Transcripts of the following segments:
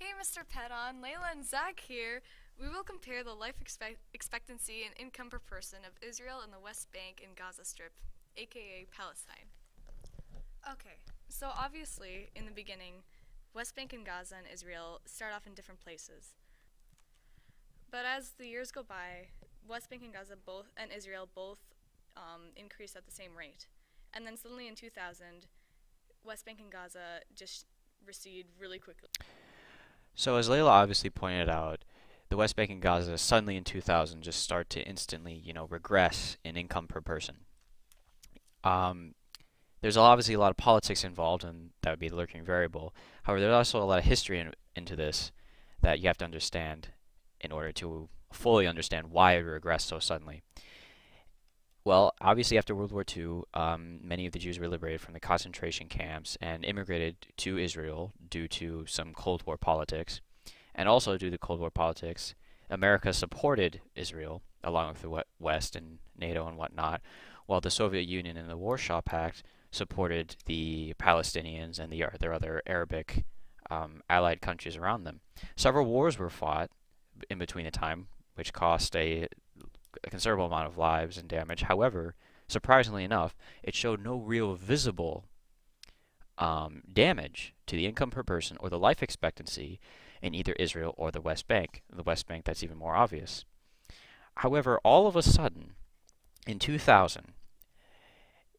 Hey, Mr. Pedon, Layla and Zach here. We will compare the life expectancy and income per person of Israel and the West Bank and Gaza Strip, aka Palestine. Okay, so obviously, in the beginning, West Bank and Gaza and Israel start off in different places. But as the years go by, West Bank and Gaza both and Israel both increase at the same rate. And then suddenly in 2000, West Bank and Gaza just recede really quickly. So as Layla obviously pointed out, the West Bank and Gaza suddenly in 2000 just start to instantly, regress in income per person. Um, there's obviously a lot of politics involved, and that would be the lurking variable. However, there's also a lot of history into this that you have to understand in order to fully understand why it regressed so suddenly. Well, obviously after World War II, many of the Jews were liberated from the concentration camps and immigrated to Israel due to some Cold War politics. And also due to Cold War politics, America supported Israel along with the West and NATO and whatnot, while the Soviet Union and the Warsaw Pact supported the Palestinians and their other Arabic allied countries around them. Several wars were fought in between the time, which cost a considerable amount of lives and damage. However, surprisingly enough, it showed no real visible damage to the income per person or the life expectancy in either Israel or the West Bank. In the West Bank, that's even more obvious. However, all of a sudden, in 2000,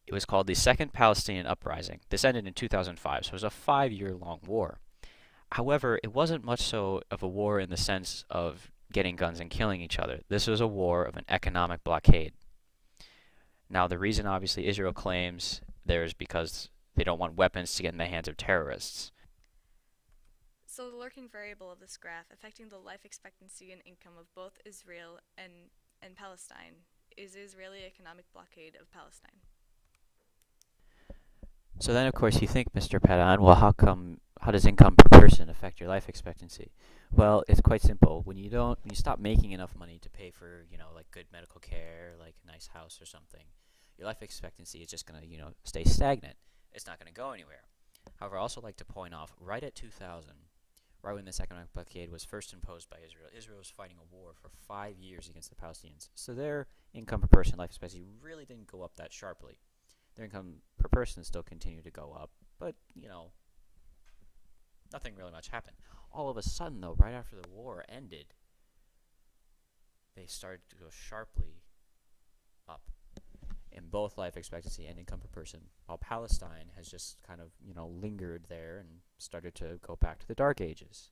it was called the Second Palestinian Uprising. This ended in 2005, so it was a 5-year long war. However, it wasn't much so of a war in the sense of getting guns and killing each other. This was a war of an economic blockade. Now, the reason obviously Israel claims there's because they don't want weapons to get in the hands of terrorists. So the lurking variable of this graph affecting the life expectancy and income of both Israel and Palestine is the Israeli economic blockade of Palestine. So then, of course, you think, Mr. Padan, well, how does income per person affect your life expectancy? Well, it's quite simple. When you stop making enough money to pay for, like good medical care, like a nice house or something, your life expectancy is just going to, stay stagnant. It's not going to go anywhere. However, I also like to point off, right at 2000, right when this economic blockade was first imposed by Israel, Israel was fighting a war for 5 years against the Palestinians. So their income per person life expectancy really didn't go up that sharply. Their income per person still continued to go up, but, nothing really much happened. All of a sudden, though, right after the war ended, they started to go sharply up in both life expectancy and income per person, while Palestine has just kind of, lingered there and started to go back to the Dark Ages.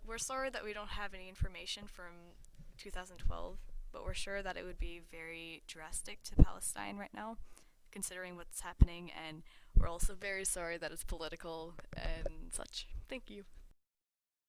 We're sorry that we don't have any information from 2012, but we're sure that it would be very drastic to Palestine right now, considering what's happening, and we're also very sorry that it's political and such. Thank you.